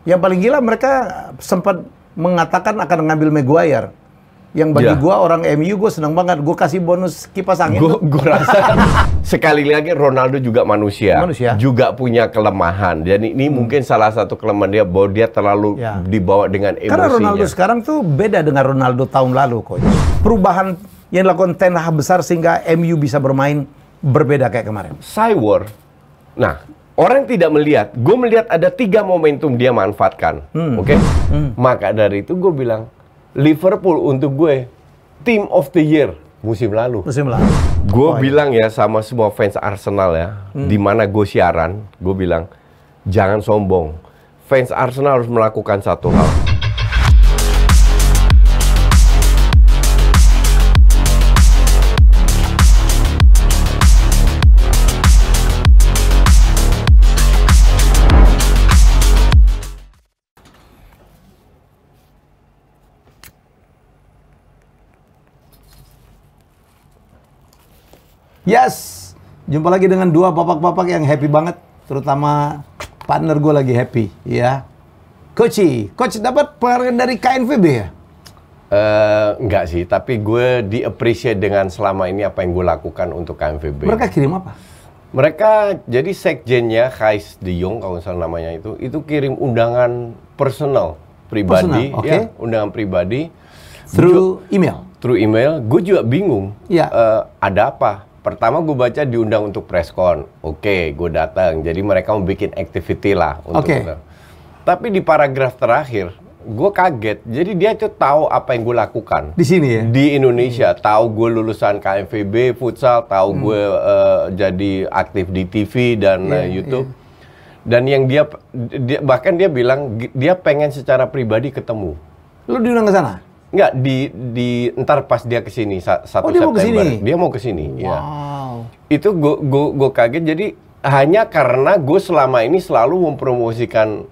Yang paling gila mereka sempat mengatakan akan ngambil Maguire. Yang bagi gua orang MU, gue senang banget. Gue kasih bonus kipas angin. Gue rasa sekali lagi Ronaldo juga manusia. Juga punya kelemahan. Dan ini mungkin salah satu kelemahan dia, bahwa dia terlalu dibawa dengan emosinya. Karena Ronaldo sekarang tuh beda dengan Ronaldo tahun lalu, Coach. Perubahan yang dilakukan Ten Hag besar sehingga MU bisa bermain berbeda kayak kemarin. Cyber. Nah, orang tidak melihat. Gue melihat ada 3 momentum dia manfaatkan. Oke? Maka dari itu gue bilang, Liverpool untuk gue Team of the Year musim lalu. Gue bilang ya sama semua fans Arsenal ya, di mana gue siaran, gue bilang jangan sombong. Fans Arsenal harus melakukan satu hal. Yes, jumpa lagi dengan 2 bapak-bapak yang happy banget, terutama partner gue lagi happy, ya. Coach dapat penghargaan dari KNVB ya? Enggak sih, tapi gue di-appreciate dengan selama ini apa yang gue lakukan untuk KNVB. Mereka kirim apa? Mereka, jadi sekjennya, Gijs de Jong, kalau misalnya namanya itu kirim undangan personal, pribadi, ya, undangan pribadi. Through email? Through email, gue juga bingung, ada apa? Pertama gue baca diundang untuk preskon, oke, gue datang. Jadi mereka mau bikin activity lah untuk Tapi di paragraf terakhir, gue kaget. Jadi dia tuh tahu apa yang gue lakukan di sini ya, di Indonesia. Tahu gue lulusan KNVB futsal, tahu gue jadi aktif di TV dan YouTube. Dan yang dia bahkan dia bilang dia pengen secara pribadi ketemu. Lu diundang ke sana? Enggak, ntar pas dia kesini 1 September. Dia mau kesini. Wow. Ya. Itu gue kaget. Jadi hanya karena gue selama ini selalu mempromosikan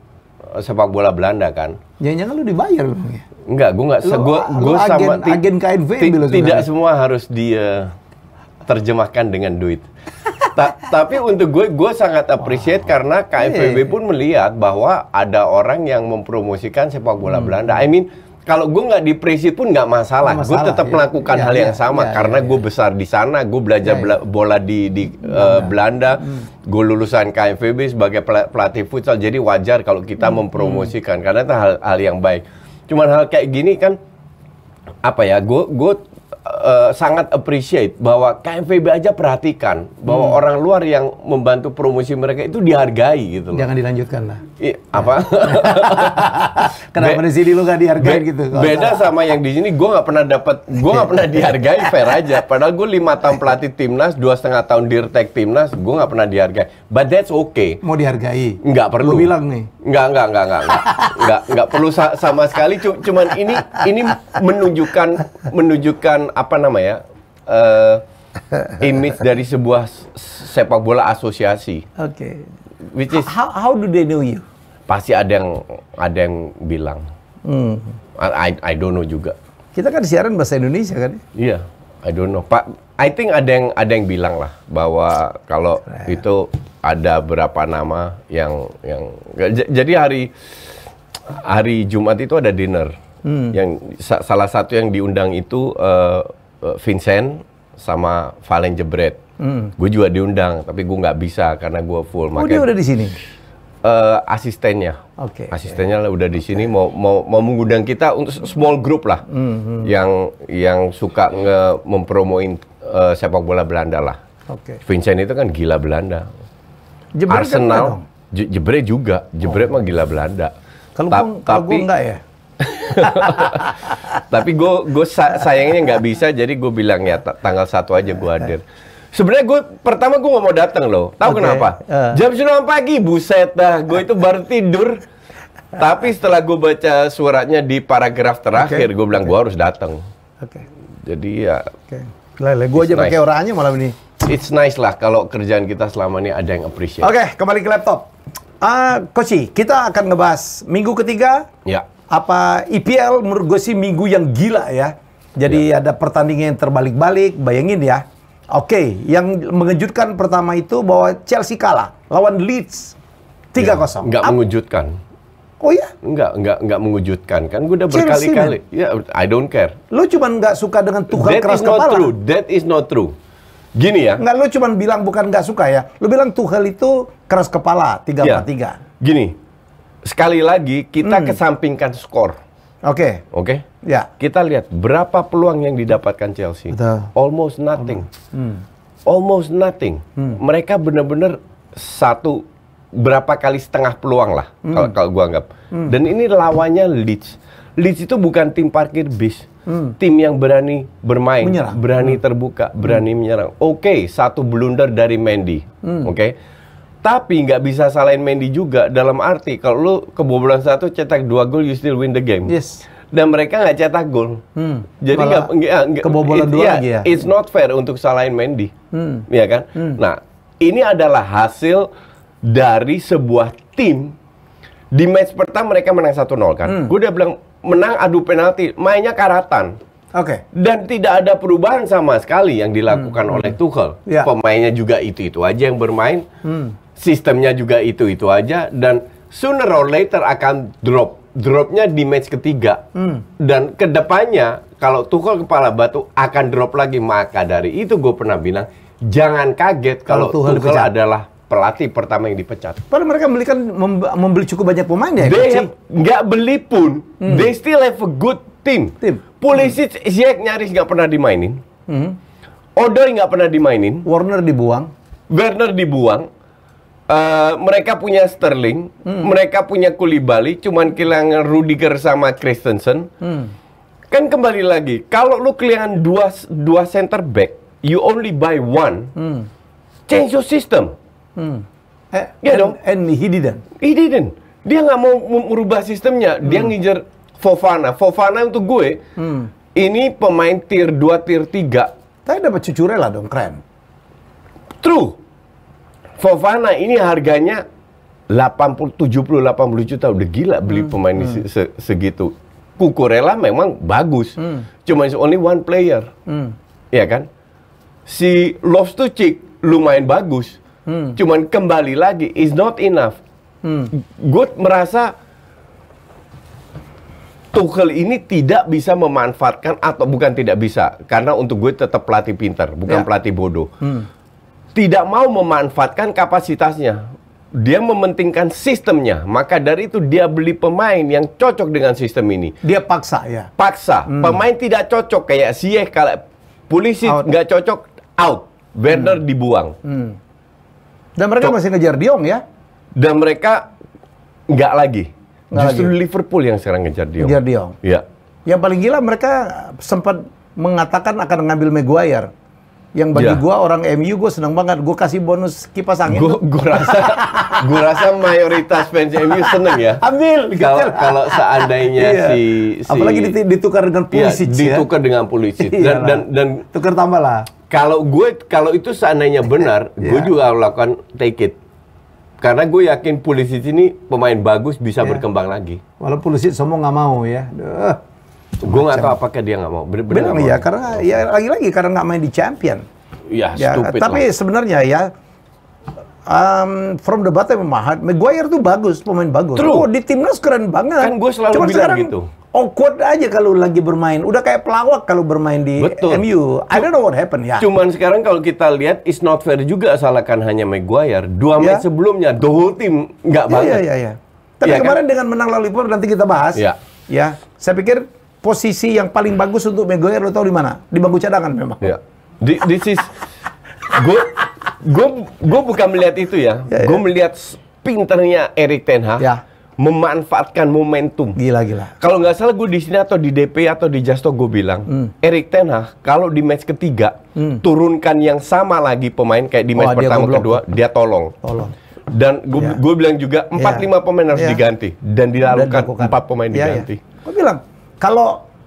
sepak bola Belanda kan. Jangan-jangan lu dibayar belum ya? Enggak, gue sama agen KNV tidak semua harus dia terjemahkan dengan duit. Tapi untuk gue sangat appreciate karena KNVB pun melihat bahwa ada orang yang mempromosikan sepak bola Belanda. I mean, kalau gue nggak di-appreciate pun nggak masalah. Gue tetap melakukan hal yang sama karena gue besar di sana, gue belajar bola di Belanda, gue lulusan KNVB sebagai pelatih futsal, jadi wajar kalau kita mempromosikan karena itu hal yang baik. Cuman hal kayak gini kan, apa ya? Gue sangat appreciate bahwa KNVB aja perhatikan bahwa orang luar yang membantu promosi mereka itu dihargai gitu loh. Jangan dilanjutkan lah. Apa? Kenapa di sini lu gak dihargai gitu? Beda sama yang di sini, gue nggak pernah dihargai, fair aja. Padahal gue 5 tahun pelatih timnas, 2,5 tahun dirtek timnas, gue nggak pernah dihargai. But that's okay. Mau dihargai? Nggak perlu. Lu bilang nih? Nggak perlu sama sekali. Cuman ini menunjukkan apa namanya image dari sebuah sepak bola asosiasi. Which is how do they know you? Pasti ada yang bilang. I don't know juga. Kita kan siaran bahasa Indonesia kan? Iya, I don't know. Pak, I think ada yang bilang lah bahwa kalau itu ada berapa nama yang jadi hari Jumat itu ada dinner. Yang salah satu yang diundang itu Vincent sama Valen Jebret. Gue juga diundang, tapi gue nggak bisa karena gue full. Dia udah di sini? Asistennya, asistennya udah di sini mau mengundang kita untuk small group lah, yang suka mempromoin sepak bola Belanda lah. Vincent itu kan gila Belanda. Jebret Arsenal, Jebret juga, Jebret mah gila Belanda. Kalau gue enggak ya. Tapi gue sayangnya nggak bisa, jadi gue bilang ya tanggal 1 aja gue hadir. Sebenarnya pertama gue nggak mau datang loh. Tahu kenapa? Jam 9 pagi, buset dah. Gue itu baru tidur. Tapi setelah gue baca suratnya di paragraf terakhir, gue bilang gue harus datang. Jadi ya. Gue aja pakai orangnya malam ini. It's nice lah kalau kerjaan kita selama ini ada yang appreciate. Kembali ke laptop. Coach, kita akan ngebahas minggu ketiga. Ya. Apa IPL menurut gue sih minggu yang gila ya. Jadi ada pertandingan yang terbalik-balik. Bayangin ya. Yang mengejutkan pertama itu bahwa Chelsea kalah lawan Leeds 3-0. Nggak mengejutkan. Oh ya? Enggak mengejutkan kan. Gue udah Chelsea, berkali-kali. Ya, I don't care. Lu cuman nggak suka dengan Tuchel That keras is not kepala. true. That is not true. Gini ya. Nggak, lu cuman bilang bukan nggak suka ya. Lu bilang Tuchel itu keras kepala, 3-4-3. Gini, sekali lagi kita kesampingkan skor. Oke. Oke? Ya. Kita lihat berapa peluang yang didapatkan Chelsea. Betul. Almost nothing. Almost nothing. Mereka benar-benar berapa kali setengah peluang lah kalau gua anggap. Dan ini lawannya Leeds. Leeds itu bukan tim parkir bis. Tim yang berani bermain, Menyerang. berani terbuka, berani menyerang. Oke, satu blunder dari Mendy. Oke. Tapi nggak bisa salahin Mendy juga, dalam arti kalau lu kebobolan 1 cetak 2 gol, you still win the game. Yes. Dan mereka nggak cetak gol. Jadi Malah nggak kebobolan 2 lagi ya. It's not fair untuk salahin Mendy. Ya kan? Nah, ini adalah hasil dari sebuah tim. Di match pertama mereka menang 1-0 kan. Gue udah bilang menang adu penalti, mainnya karatan. Oke. Dan tidak ada perubahan sama sekali yang dilakukan oleh Tuchel. Ya. Pemainnya juga itu-itu aja yang bermain. Sistemnya juga itu-itu aja. Dan sooner or later akan drop. Dropnya di match ketiga. Dan kedepannya kalau Tuchel kepala batu akan drop lagi. Maka dari itu gue pernah bilang, jangan kaget kalau Tuchel adalah pelatih pertama yang dipecat. Padahal mereka membeli cukup banyak pemain ya. Nggak beli pun, they still have a good team. Pulisic, Ziyech nyaris nggak pernah dimainin. Odoi nggak pernah dimainin. Werner dibuang. Werner dibuang. Mereka punya Sterling, mereka punya Koulibaly, cuman kehilangan Rudiger sama Christensen. Kan kembali lagi, kalau lu kehilangan dua center back, you only buy one. Change your system. Ya dong. And he didn't. He didn't. Dia nggak mau merubah sistemnya. Dia ngejar Fofana. Fofana untuk gue, ini pemain tier 2, tier 3. Tapi dapat Cucurella dong, keren. True. Fofana ini harganya 70-80 juta. Udah gila beli pemain segitu. Cucurella memang bagus. Cuma only one player. Ya kan? Si Loftus-Cheek lumayan bagus. Cuman kembali lagi, is not enough. Gue merasa Tuchel ini tidak bisa memanfaatkan, atau bukan tidak bisa, karena untuk gue tetap pelatih pintar, bukan pelatih bodoh. Tidak mau memanfaatkan kapasitasnya. Dia mementingkan sistemnya. Maka dari itu dia beli pemain yang cocok dengan sistem ini. Dia paksa ya. Paksa. Pemain tidak cocok kayak Ziyech, kalau Pulisic nggak cocok, out. Werner dibuang. Dan mereka masih ngejar De Jong ya? Dan mereka nggak lagi. Justru lagi. Liverpool yang sekarang ngejar De Jong. Ngejar De Jong. Iya. Yang paling gila mereka sempat mengatakan akan ngambil Maguire. Yang bagi gua orang MU, gua seneng banget. Gua kasih bonus kipas angin. Gua rasa mayoritas fans MU seneng ya. Ambil. Kalau seandainya si apalagi ditukar dengan Pulisic ya. Ditukar dengan Pulisic. Dan tukar tambah lah. Kalau itu seandainya benar, gue juga lakukan take it. Karena gue yakin Pulisic ini pemain bagus, bisa berkembang lagi. Walau Pulisic semua nggak mau ya. Gue nggak tahu apakah dia nggak mau. Benar ya, karena ya lagi-lagi karena nggak main di Champion. Ya, stupid tapi lah. sebenarnya ya, from the bottom of my heart, Maguire tuh bagus, pemain bagus. True. Oh, di timnas keren banget. Kan gue selalu Cuma bilang sekarang gitu. awkward aja kalau lagi bermain. Udah kayak pelawak kalau bermain di MU. I don't know what happened ya. Cuman sekarang kalau kita lihat, it's not fair juga salahkan hanya Maguire. 2 match sebelumnya, the whole team nggak banget. Iya. Tapi kemarin dengan menang lawan Liverpool, nanti kita bahas. Ya, saya pikir posisi yang paling bagus untuk Maguire, lo tahu di mana? Di bangku cadangan memang. Ya. This is gue bukan melihat itu ya. Gue melihat pinternya Erik ten Hag memanfaatkan momentum. Gila. Kalau nggak salah gue di sini atau di DP atau di Justo gue bilang, Erik ten Hag kalau di match ketiga turunkan yang sama lagi pemain kayak di match pertama kedua, dia tolong. Dan gue bilang juga 4-5 pemain harus diganti, dan dilakukan 4 pemain diganti. Gue bilang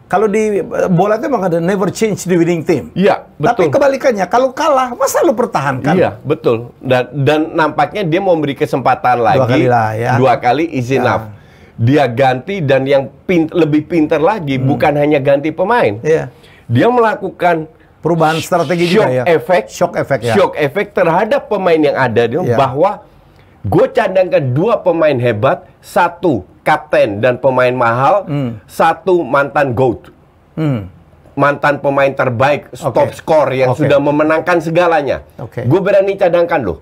kalau di bola itu memang ada never change the winning team. Iya, betul. Tapi kebalikannya, kalau kalah, masa lu pertahankan? Iya, betul. Dan nampaknya dia mau beri kesempatan lagi. 2 kali lah ya. 2 kali is enough. Dia ganti, dan yang lebih pintar lagi bukan hanya ganti pemain. Dia melakukan perubahan strategi juga ya. Shock effect terhadap pemain yang ada. Bahwa gue cadangkan 2 pemain hebat, 1 kapten dan pemain mahal, satu mantan GOAT. Mantan pemain terbaik, top score yang sudah memenangkan segalanya. Gue berani cadangkan loh.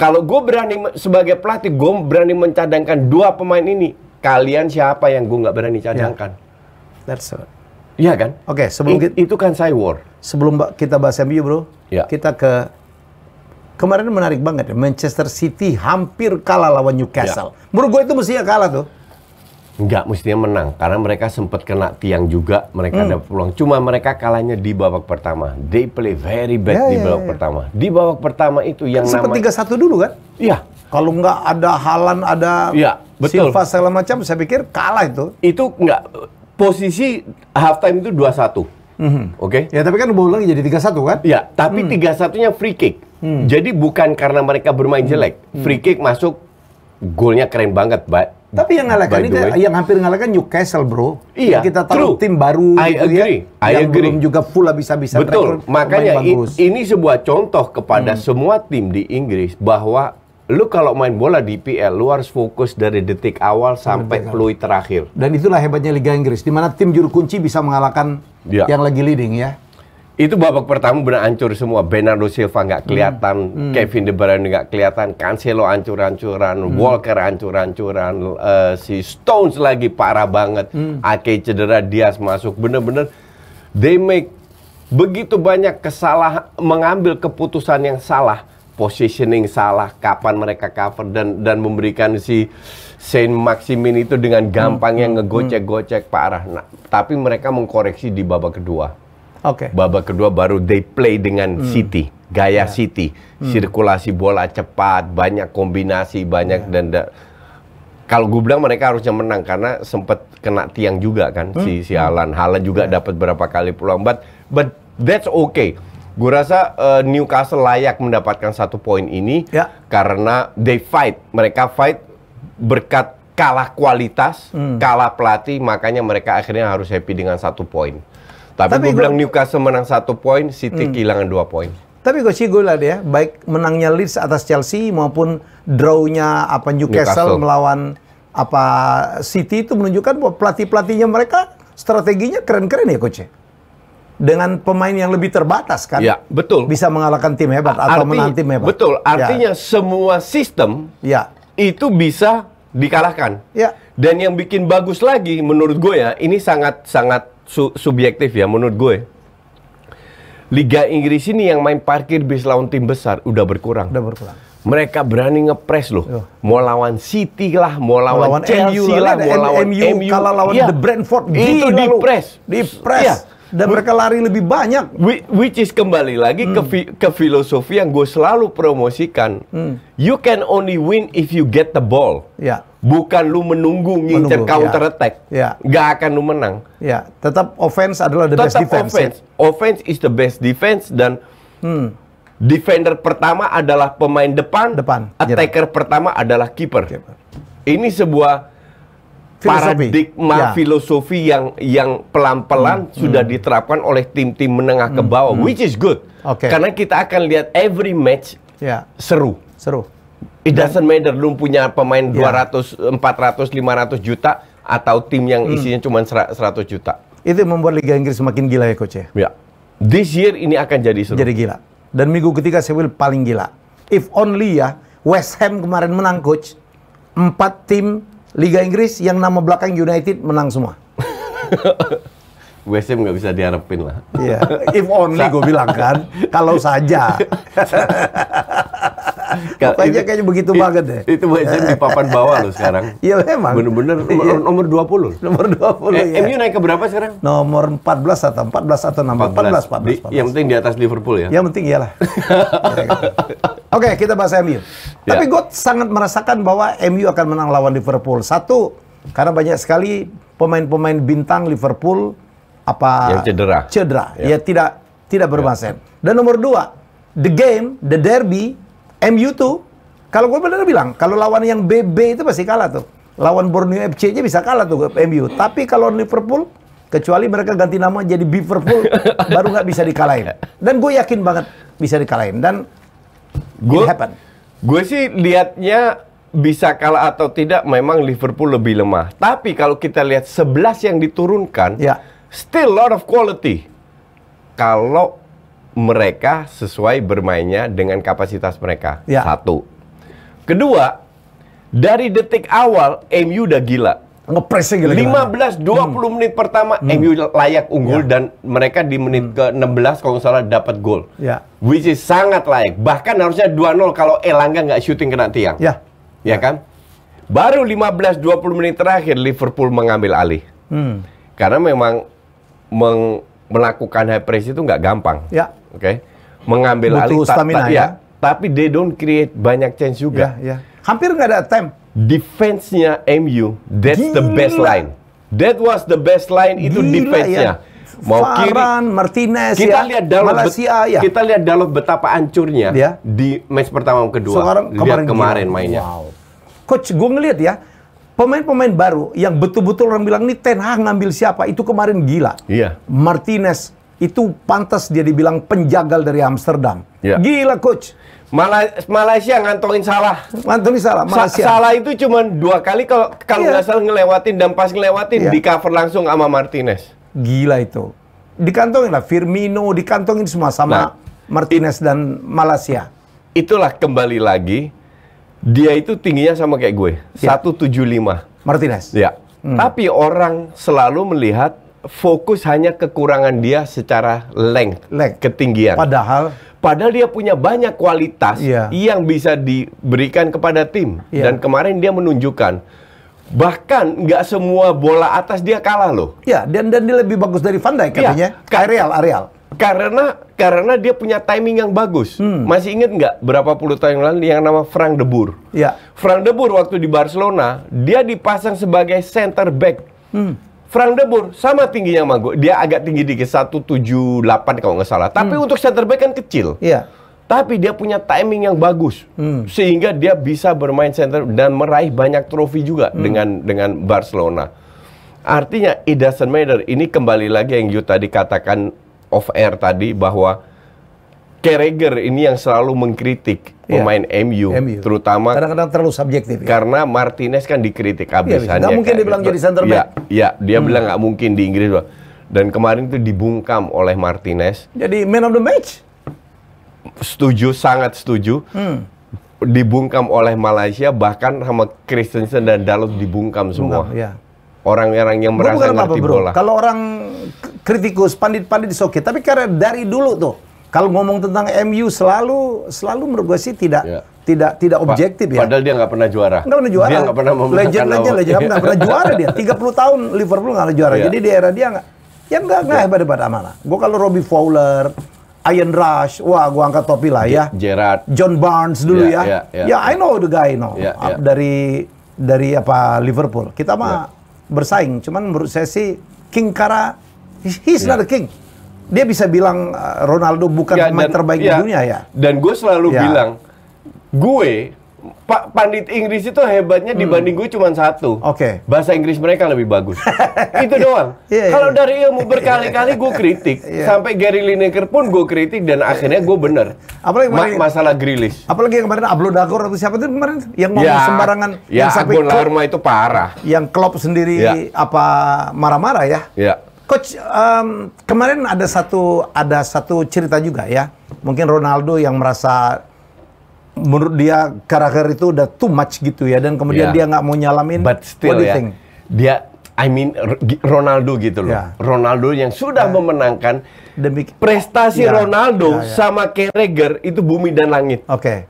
Kalau gue berani sebagai pelatih, gue berani mencadangkan dua pemain ini. Kalian siapa yang gue nggak berani cadangkan? That's it. Iya kan? Oke, sebelum itu kan Cywar. Sebelum kita bahas MU bro, kita ke kemarin menarik banget ya. Manchester City hampir kalah lawan Newcastle. Menurut gue itu mestinya kalah tuh. Enggak, mestinya menang. Karena mereka sempat kena tiang juga. Mereka ada peluang. Cuma mereka kalahnya di babak pertama. They play very bad di babak pertama. Di babak pertama itu yang sempat 3-1 dulu kan? Iya. Kalau nggak ada Haaland, ada Silva segala macam, saya pikir kalah itu. Itu enggak. Posisi halftime itu 2-1. Oke? Ya, tapi kan bola lagi jadi 3-1 kan? Ya, tapi 3-1-nya free kick. Jadi bukan karena mereka bermain jelek. Free kick masuk, golnya keren banget, Mbak. Tapi yang ngalahkan itu, yang hampir ngalahkan Newcastle, bro. Iya, kita tahu tim baru I gitu agree. ya. Yang belum juga full habis-habisan. Betul, makanya ini sebuah contoh kepada semua tim di Inggris bahwa lu kalau main bola di PL, lu harus fokus dari detik awal sampai peluit terakhir. Dan itulah hebatnya Liga Inggris, di mana tim juru kunci bisa mengalahkan yang lagi leading ya. Itu babak pertama benar hancur semua. Bernardo Silva nggak kelihatan, Kevin De Bruyne nggak kelihatan, Cancelo hancur-hancuran, Walker hancur-hancuran, si Stones lagi parah banget, Ake cedera, Diaz masuk, bener-bener they make begitu banyak kesalahan, mengambil keputusan yang salah, positioning salah, kapan mereka cover dan memberikan si Saint Maximin itu dengan gampangnya ngegocek-gocek parah. Nah, tapi mereka mengkoreksi di babak kedua. Babak kedua baru they play dengan City, gaya City, sirkulasi bola cepat, banyak kombinasi, banyak dan kalau gue bilang mereka harusnya menang karena sempat kena tiang juga kan si Haaland. Haaland juga dapat berapa kali peluang, but that's okay. Gue rasa Newcastle layak mendapatkan 1 poin ini karena they fight, mereka fight berkat kalah kualitas, kalah pelatih, makanya mereka akhirnya harus happy dengan 1 poin. Tapi gue bilang Newcastle menang 1 poin, City kehilangan 2 poin. Tapi gue lihat ya, baik menangnya Leeds atas Chelsea maupun draw-nya Newcastle melawan City itu menunjukkan bahwa pelatihnya mereka strateginya keren-keren ya coach. Dengan pemain yang lebih terbatas kan. Ya, betul. Bisa mengalahkan tim hebat atau menang tim hebat. Betul, artinya semua sistem itu bisa dikalahkan. Dan yang bikin bagus lagi menurut gue ya, ini sangat subjektif ya menurut gue. Liga Inggris ini yang main parkir bis lawan tim besar udah berkurang. Mereka berani ngepres loh. Mau lawan City lah, mau lawan Chelsea lah, mau lawan MU. Kalau lawan The Brentford itu di press. Dan mereka lari lebih banyak. Which is kembali lagi ke filosofi yang gue selalu promosikan. You can only win if you get the ball. Bukan lu menunggu ngincer counter attack. Gak akan lu menang. Tetap offense adalah the best defense. Offense is the best defense dan defender pertama adalah pemain depan. Attacker pertama adalah kiper. Ini sebuah paradigma filosofi yang pelan-pelan sudah diterapkan oleh tim-tim menengah ke bawah, which is good. Karena kita akan lihat every match seru. It doesn't matter lu punya pemain 200, 400, 500 juta atau tim yang isinya cuma 100 juta. Itu membuat Liga Inggris semakin gila ya coach ya. This year ini akan jadi seru. Jadi gila. Dan minggu ketiga saya will paling gila. If only ya West Ham kemarin menang coach, 4 tim Liga Inggris yang nama belakang United menang semua. West Ham nggak bisa diharapin lah. If only gue bilang kan, kalau saja. Kayaknya begitu banget deh. Itu West Ham di papan bawah loh sekarang. Iya memang. Bener-bener nomor 20. Nomor 20 MU naik ke berapa sekarang? Nomor 14 atau 14. Yang penting di atas Liverpool ya? Yang penting iyalah. Oke, kita bahas MU. Tapi gue sangat merasakan bahwa MU akan menang lawan Liverpool. Satu, karena banyak sekali pemain-pemain bintang Liverpool yang cedera. Ya tidak bermain. Dan nomor 2, the derby MU tuh, kalau gue benar bilang, kalau lawan yang BB itu pasti kalah tuh. Lawan Borneo FC aja bisa kalah tuh MU. Tapi kalau Liverpool, kecuali mereka ganti nama jadi Liverpool, baru nggak bisa dikalahin. Dan gue yakin banget bisa dikalahin. Dan gue sih lihatnya bisa kalah atau tidak, memang Liverpool lebih lemah. Tapi kalau kita lihat 11 yang diturunkan, Ya. still lot of quality. Kalau mereka sesuai bermainnya dengan kapasitas mereka. Ya. Satu. Kedua, dari detik awal MU udah gila. Ngepresnya gila. 15-20 menit pertama MU layak unggul dan mereka di menit ke-16 kalau nggak salah dapat gol. Ya. Which is sangat layak. Bahkan harusnya 2-0 kalau Elanga nggak syuting kena tiang. Ya. Ya kan? Baru 15-20 menit terakhir Liverpool mengambil alih. Karena memang melakukan high press itu nggak gampang. Ya. Oke. Mengambil Butuh alih stamina, ya. Tapi they don't create banyak chance juga. Ya. Hampir nggak ada attempt. Defense-nya MU, that's the Gila. best line. That was the best line, itu Gila, defense-nya. ya. Mau kiri, Varane, Martinez, kita ya. lihat Dalot, Malaysia, ya. kita lihat Dalot betapa hancurnya Ya. di match pertama dan kedua. Sekarang Lihat kemarin gila. mainnya. Wow. Coach, gue ngeliat ya, pemain-pemain baru yang betul-betul orang bilang ini Ten Hag ngambil siapa, itu kemarin gila. Iya. Martinez, itu pantas dia dibilang penjagal dari Amsterdam. Ya. Gila, Coach. Malaysia ngantongin Salah. Antoni salah, Malaysia. Salah itu cuma 2 kali kalau Iya. nggak salah ngelewatin, dan pas ngelewatin Iya. di cover langsung sama Martinez. Gila itu. Dikantongin lah, Firmino, dikantongin semua sama Nah. Martinez dan Malaysia. Itulah kembali lagi, dia itu tingginya sama kayak gue, Ya. 175. Martinez. Ya. Tapi orang selalu melihat fokus hanya kekurangan dia secara length. Ketinggian. Padahal dia punya banyak kualitas Iya. yang bisa diberikan kepada tim. Iya. Dan kemarin dia menunjukkan, bahkan nggak semua bola atas dia kalah loh. Ya, dan dia lebih bagus dari Van Dijk katanya. Iya. Areal. Karena dia punya timing yang bagus. Masih inget nggak berapa puluh tahun lalu yang nama Frank de Boer? Ya. Frank de Boer waktu di Barcelona, dia dipasang sebagai center back. Frank de Boer sama tingginya sama gue. Dia agak tinggi dikit, 178 kalau nggak salah. Tapi untuk center back kan kecil. Iya. Tapi dia punya timing yang bagus. Sehingga dia bisa bermain center dan meraih banyak trofi juga dengan Barcelona. Artinya, it doesn't matter. Ini kembali lagi yang you tadi katakan off air tadi, bahwa Carragher ini yang selalu mengkritik pemain MU. Terutama kadang-kadang terlalu subjektif. Karena Martinez kan dikritik abisannya. Nggak mungkin dibilang jadi center back. Ya, dia bilang nggak mungkin di Inggris. Dan kemarin itu dibungkam oleh Martinez. Jadi man of the match. Setuju, sangat setuju. Dibungkam oleh Malaysia, bahkan sama Christensen dan Dalot dibungkam semua. Ya. Orang-orang yang merasa ngerti bola. Kalau orang kritikus, pandit-pandit is oke. Tapi karena dari dulu tuh, kalau ngomong tentang MU selalu menurut gue sih tidak objektif ya. Padahal dia nggak pernah juara. Nggak pernah juara. Dia nggak pernah memenangkan Legend nggak pernah juara dia. 30 tahun Liverpool nggak juara. Iya. Jadi di era dia nggak hebat-hebat mana. Gue kalau Robbie Fowler, Ian Rush, wah gue angkat topi lah ya. Gerrard, John Barnes dulu ya. Ya, I know the guy dari apa Liverpool. Kita mah bersaing. Cuman menurut saya sih King Kara, he's not a king. Dia bisa bilang Ronaldo bukan pemain terbaik di dunia ya. Dan gue selalu bilang, Pak Pandit Inggris itu hebatnya dibanding gue cuma satu. Oke. Bahasa Inggris mereka lebih bagus. Itu doang. Kalau dari ilmu berkali-kali gue kritik, sampai Gary Lineker pun gue kritik dan akhirnya gue bener. Apalagi masalah Grealish. Apalagi yang kemarin Ablo Dagor atau siapa itu kemarin yang ngomong sembarangan. Ya, Ablo Larma itu parah. Yang Klopp sendiri apa marah-marah ya. Ya. Coach, kemarin ada satu cerita juga ya. Mungkin Ronaldo yang merasa menurut dia karakter itu udah too much gitu ya, dan kemudian dia nggak mau nyalamin. But still ya, dia, Ronaldo gitu loh. Ronaldo yang sudah memenangkan prestasi Ronaldo sama Carragher itu bumi dan langit. Oke.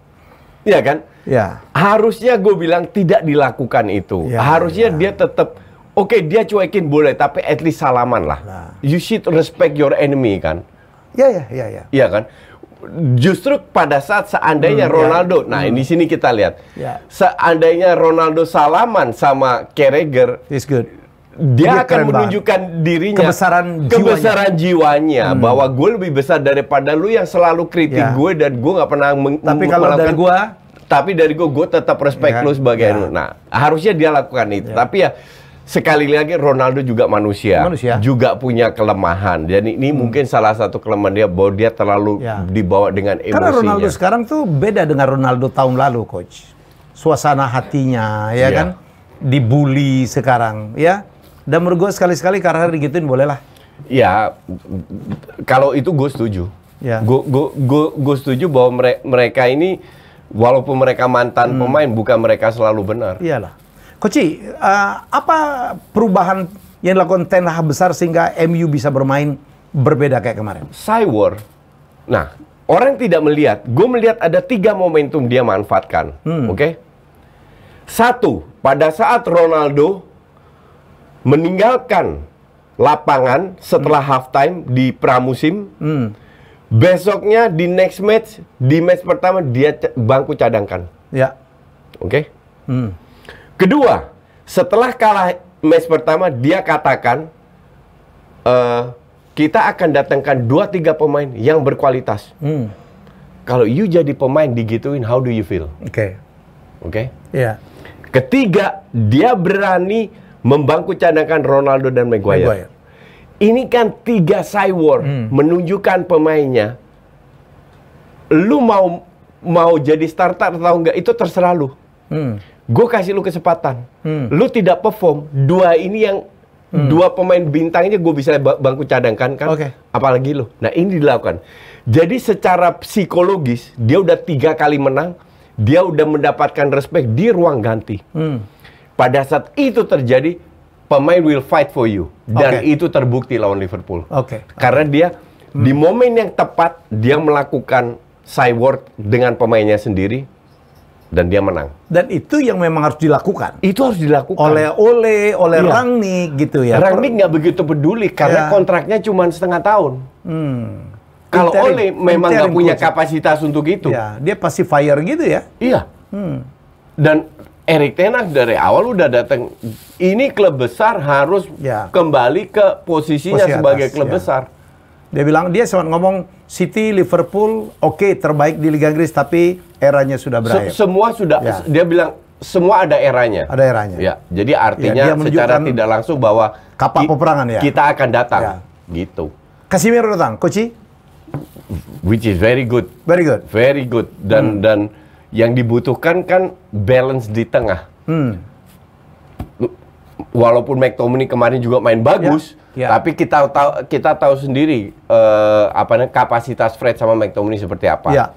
Iya kan? Ya. Harusnya gue bilang tidak dilakukan itu. Harusnya dia tetap. Oke, dia cuekin boleh, tapi at least salaman lah. You should respect your enemy kan? Iya. Iya kan? Justru pada saat seandainya Ronaldo, di sini kita lihat, seandainya Ronaldo salaman sama Carragher, dia akan menunjukkan dirinya, kebesaran jiwanya, bahwa gue lebih besar daripada lu yang selalu kritik gue dan gue nggak pernah tapi kalau dari gue, tapi dari gue tetap respect lu sebagai Nah, harusnya dia lakukan itu. Tapi ya, sekali lagi Ronaldo juga manusia, juga punya kelemahan. Dan ini mungkin salah satu kelemahan dia, bahwa dia terlalu dibawa dengan emosinya. Karena Ronaldo sekarang tuh beda dengan Ronaldo tahun lalu, Coach. suasana hatinya, ya Iya. kan? Dibully sekarang, ya. Dan menurut gue sekali-sekali karena digituin boleh lah. Ya, kalau itu gue setuju. Ya. Gue setuju bahwa mereka ini, walaupun mereka mantan pemain, bukan mereka selalu benar. Iyalah. Koci, apa perubahan yang dilakukan Ten Hag besar sehingga MU bisa bermain berbeda kayak kemarin? Cywar, nah orang tidak melihat. Gue melihat ada 3 momentum dia manfaatkan. Oke? Satu, pada saat Ronaldo meninggalkan lapangan setelah halftime di pramusim, besoknya di next match, di match pertama dia bangku cadangkan. Ya. Oke? Kedua, setelah kalah match pertama, dia katakan kita akan datangkan 2-3 pemain yang berkualitas. Kalau you jadi pemain digituin, how do you feel? Oke. Oke? Iya. Ketiga, dia berani membangku cadangkan Ronaldo dan Maguire. Ini kan 3 cywar menunjukkan pemainnya. Lu mau jadi starter atau enggak, itu terserah lu. Gue kasih lu kesempatan. Lu tidak perform, 2 ini yang 2 pemain bintangnya gue bisa bangku cadangkan kan? Oke. Apalagi lu. Nah, ini dilakukan. Jadi secara psikologis dia udah 3 kali menang, dia udah mendapatkan respect di ruang ganti. Pada saat itu terjadi, pemain will fight for you. Dan itu terbukti lawan Liverpool. Karena dia di momen yang tepat, dia melakukan cywar dengan pemainnya sendiri. Dan dia menang. Dan itu yang memang harus dilakukan. Itu harus dilakukan. Oleh Iya. Rangnick gitu ya. Rangnick nggak begitu peduli karena kontraknya cuma setengah tahun. Kalau Ole memang nggak punya kapasitas untuk itu. Ya, dia pasti fire gitu ya. Iya. Dan Erik Ten Hag dari awal udah datang. Ini klub besar harus kembali ke posisinya sebagai klub besar. Dia bilang, dia sempat ngomong City, Liverpool, oke, terbaik di Liga Inggris, tapi eranya sudah berakhir. Semua sudah, dia bilang semua ada eranya. Ada eranya. Ya, jadi artinya secara tidak langsung bahwa kapak peperangan ya. Kita akan datang, gitu. Casemiro datang, Koci? Which is very good. Very good. Very good. Dan yang dibutuhkan kan balance di tengah. Walaupun McTominay kemarin juga main bagus, tapi kita tahu sendiri kapasitas Fred sama McTominay seperti apa.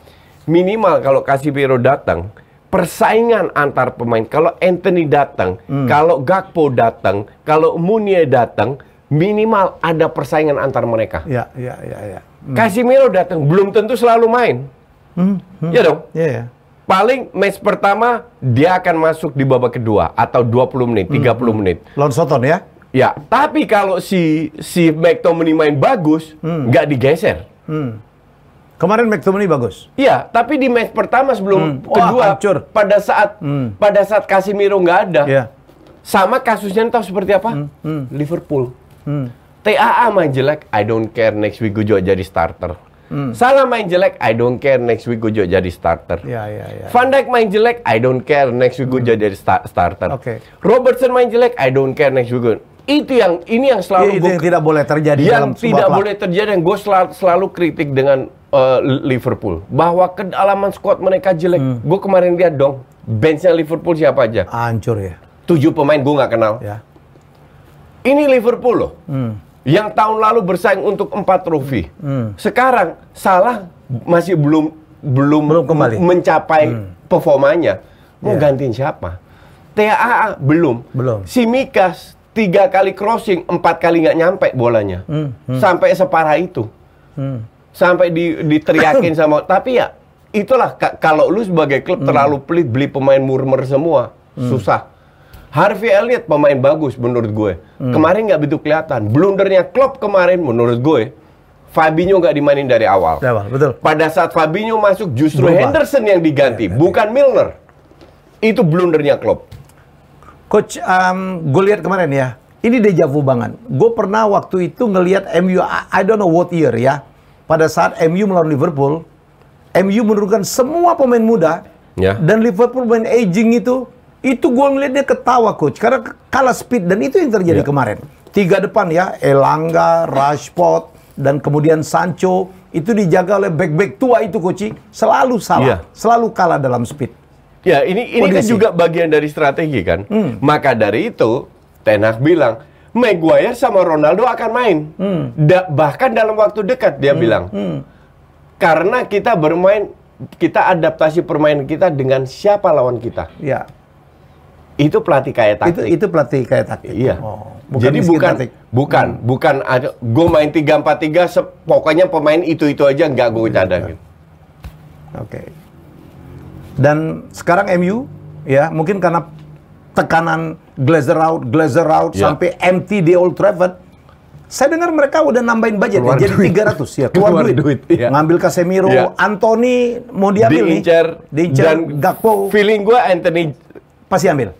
Minimal kalau Casemiro datang, persaingan antar pemain. Kalau Anthony datang, kalau Gakpo datang, kalau Mounier datang, minimal ada persaingan antar mereka. Casemiro datang, belum tentu selalu main. Ya dong? Paling match pertama dia akan masuk di babak kedua atau 20 menit, 30 menit. Lawan Soton ya? Ya, tapi kalau si McTominay main bagus, nggak digeser. Kemarin McTominay bagus. Iya, tapi di match pertama sebelum kedua, hancur. pada saat Casemiro nggak ada, sama kasusnya tahu seperti apa? Liverpool. TAA main jelek, I don't care, next week gue juga jadi starter. Salah main jelek, I don't care, next week gue juga jadi starter. Van Dijk main jelek, I don't care, next week gue jadi starter. Robertson main jelek, I don't care, next week gue. Ini yang selalu yang tidak boleh terjadi dalam sebuah klub. Yang tidak boleh terjadi, yang gue selalu kritik dengan Liverpool, bahwa kedalaman squad mereka jelek. Gue kemarin lihat dong, benchnya Liverpool siapa aja? Hancur ya. 7 pemain gue nggak kenal. Ini Liverpool loh. Yang tahun lalu bersaing untuk 4 trofi. Sekarang Salah masih belum kembali mencapai performanya. Mau gantiin siapa? TAA belum. Tsimikas 3 kali crossing, 4 kali nggak nyampe bolanya. Sampai separah itu. Sampai diteriakin sama. Tapi ya itulah, kalau lu sebagai klub terlalu pelit beli pemain murmer semua, susah. Harvey Elliott pemain bagus menurut gue. Kemarin nggak begitu kelihatan. Blundernya Klopp kemarin menurut gue, Fabinho nggak dimainin dari awal. Betul. Pada saat Fabinho masuk, justru Henderson yang diganti, bukan Milner. Itu blundernya Klopp. Coach, gue lihat kemarin ya, ini deja vu banget. Gue pernah waktu itu ngelihat MU, I don't know what year ya. Pada saat MU melawan Liverpool, MU menurunkan semua pemain muda, dan Liverpool main aging itu gue ngeliat dia ketawa, Coach, karena kalah speed, dan itu yang terjadi kemarin. 3 depan ya, Elanga, Rashford, dan kemudian Sancho, itu dijaga oleh back-back tua itu, Coach. Selalu salah, selalu kalah dalam speed. Ya, ini kan juga bagian dari strategi kan. Maka dari itu, Ten Hag bilang, Maguire sama Ronaldo akan main. Bahkan dalam waktu dekat dia bilang. Karena kita bermain, kita adaptasi permainan kita dengan siapa lawan kita. Ya. Itu pelatih kayak taktik. Itu pelatih kayak taktik. Iya. Jadi bukan ada gue main 3-4-3 pokoknya pemain itu aja nggak gue cadang gitu. Oke. Dan sekarang MU ya mungkin karena tekanan Glazer out sampai empty di Old Trafford. Saya dengar mereka udah nambahin budget jadi 300 ya, keluar duit. Ya. Ngambil Casemiro, Anthony mau diambil diincar dan Gakpo. Feeling gue Anthony pasti ambil.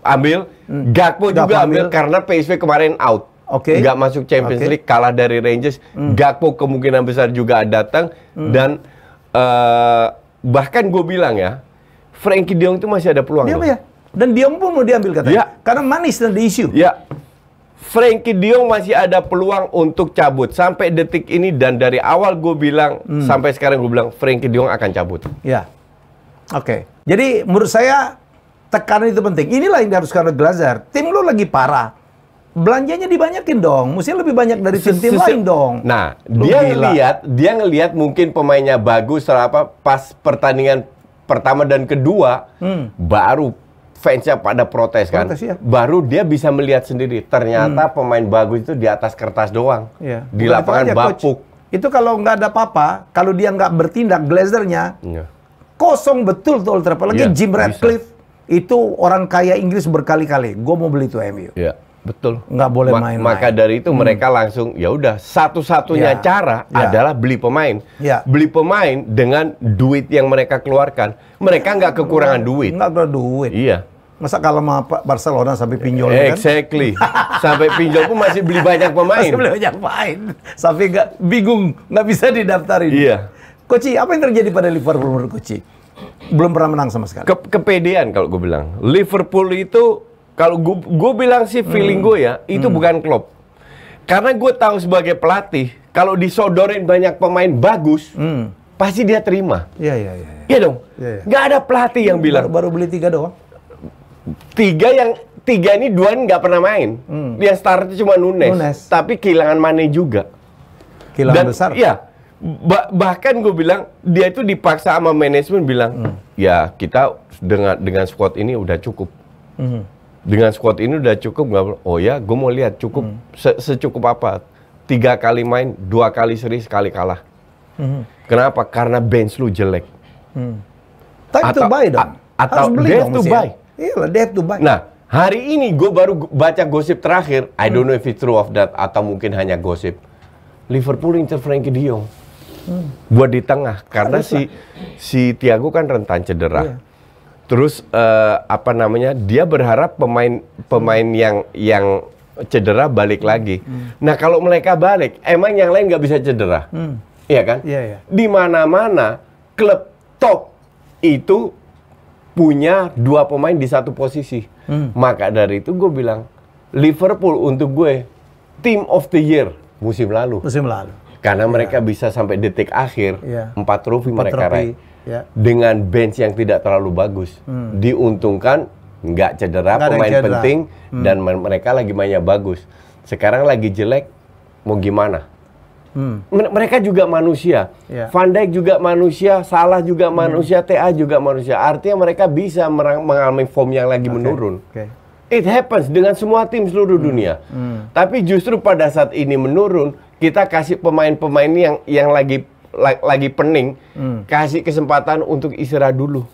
Gakpo juga ambil karena PSV kemarin out. Nggak masuk Champions League, kalah dari Rangers. Gakpo kemungkinan besar juga datang dan bahkan gue bilang ya, Frenkie de Jong itu masih ada peluang. Ya. Dan De Jong pun mau diambil katanya. Karena manis dan di isu. Ya. Frenkie de Jong masih ada peluang untuk cabut sampai detik ini dan dari awal gue bilang sampai sekarang gue bilang Frenkie de Jong akan cabut. Ya. Oke. Jadi menurut saya tekanan itu penting. Inilah yang diharuskan oleh Glazer. Tim lu lagi parah. Belanjanya dibanyakin dong. Mestinya lebih banyak dari tim-tim lain dong. Nah, dia ngelihat mungkin pemainnya bagus pas pertandingan pertama dan kedua baru fansnya pada protes kan. Ya. Baru dia bisa melihat sendiri. Ternyata pemain bagus itu di atas kertas doang. Ya. Di lapangan bapuk. Itu kalau nggak ada apa-apa, kalau dia nggak bertindak, Glazernya kosong betul tuh Old Trafford. Lagi Jim Ratcliffe itu orang kaya Inggris berkali-kali. Gue mau beli itu MU. Iya. Betul. Nggak boleh main-main. Maka dari itu mereka langsung, ya udah satu-satunya cara adalah beli pemain. Beli pemain dengan duit yang mereka keluarkan. Mereka nggak kekurangan duit. Nggak ada duit. Iya. Masa kalau sama Barcelona sampai pinjol exactly. Kan? Sampai pinjol pun masih beli banyak pemain. Masih beli banyak pemain. Sampai bingung, nggak bisa didaftarin. Iya. Koci, apa yang terjadi pada Liverpool menurut Koci? Belum pernah menang sama sekali. Kepedean kalau gue bilang. Liverpool itu kalau gue bilang sih feeling gue ya, itu bukan Klopp. Karena gue tahu sebagai pelatih, kalau disodorin banyak pemain bagus, pasti dia terima. Iya. Iya dong. Nggak ada pelatih yang bilang. Baru beli 3 doang. 3 ini 2 nggak pernah main. Yang startnya cuma Nunes. Tapi kehilangan Mane juga. Kehilangan besar. Iya. Bahkan gue bilang, dia itu dipaksa sama manajemen bilang, ya kita dengan squad ini udah cukup. Dengan squad ini udah cukup nggak? Oh ya, gue mau lihat cukup secukup apa? 3 kali main, 2 kali seri, sekali kalah. Kenapa? Karena bench lu jelek. Time to buy dong. Atau death to buy. Iya, death to buy. Nah, hari ini gue baru baca gosip terakhir. I don't know if it's true of that atau mungkin hanya gosip. Liverpool incer Frenkie de Jong buat di tengah karena si Thiago kan rentan cedera. Iya. Terus dia berharap pemain yang cedera balik lagi. Nah kalau mereka balik, emang yang lain nggak bisa cedera, iya kan? Iya. Di mana-mana klub top itu punya 2 pemain di satu posisi. Maka dari itu gue bilang Liverpool untuk gue team of the year musim lalu. Karena mereka bisa sampai detik akhir 4 trofi mereka raih. Dengan bench yang tidak terlalu bagus, diuntungkan nggak cedera pemain penting dan mereka lagi mainnya bagus. Sekarang lagi jelek, mau gimana? Mereka juga manusia. Van Dijk juga manusia, Salah juga manusia, TA juga manusia. Artinya mereka bisa mengalami form yang lagi menurun. It happens dengan semua tim seluruh dunia. Tapi justru pada saat ini menurun, kita kasih pemain-pemain yang lagi pening, kasih kesempatan untuk istirahat dulu,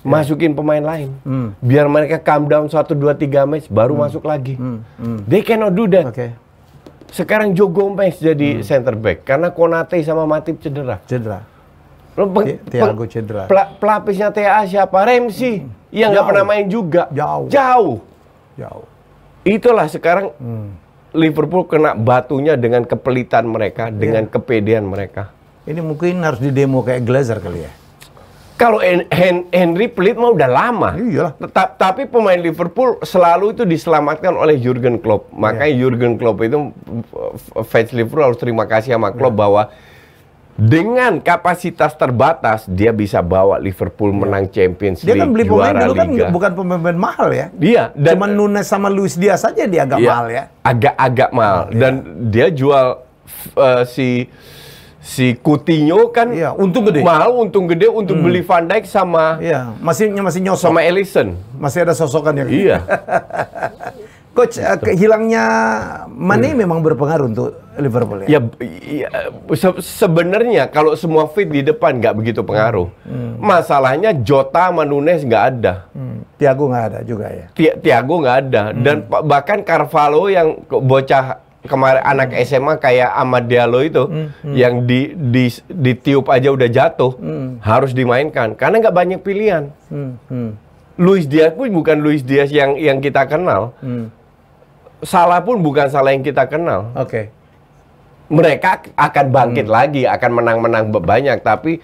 masukin pemain lain, biar mereka calm down 1, 2, 3 match, baru masuk lagi. They cannot do that. Sekarang Joe Gomez jadi center back karena Konate sama Matip cedera. Thiago cedera. Pelapisnya TA siapa? Ramsey yang nggak pernah main juga. Jauh. Itulah sekarang Liverpool kena batunya dengan kepelitan mereka, dengan kepedean mereka. Ini mungkin harus didemo kayak Glazer kali ya. Kalau Henry pelit mah udah lama. Iyalah. Tapi pemain Liverpool selalu itu diselamatkan oleh Jurgen Klopp. Makanya Jurgen Klopp itu fans Liverpool harus terima kasih sama Klopp bahwa dengan kapasitas terbatas dia bisa bawa Liverpool menang Champions League, Dia kan beli pemain juara dulu kan Liga. bukan pemain mahal ya. Iya, dan Cuma Nunes sama Luis Diaz saja dia agak mahal ya. Agak mahal. Dan dia jual si Coutinho kan untung gede. mahal, untung gede untuk beli Van Dijk sama masih nyosok. sama Ellison. Masih ada sosokan yang Iya. Coach, hilangnya Mane memang berpengaruh untuk Liverpool ya? Sebenarnya kalau semua fit di depan nggak begitu pengaruh. Masalahnya Jota sama Nunes nggak ada. Thiago nggak ada juga ya? Thiago nggak ada. Dan bahkan Carvalho yang bocah kemarin anak SMA kayak Amad Diallo itu yang ditiup aja udah jatuh, harus dimainkan karena nggak banyak pilihan. Luis Diaz pun bukan Luis Diaz yang kita kenal. Salah pun bukan Salah yang kita kenal. Oke. Mereka akan bangkit lagi, akan menang-menang banyak, tapi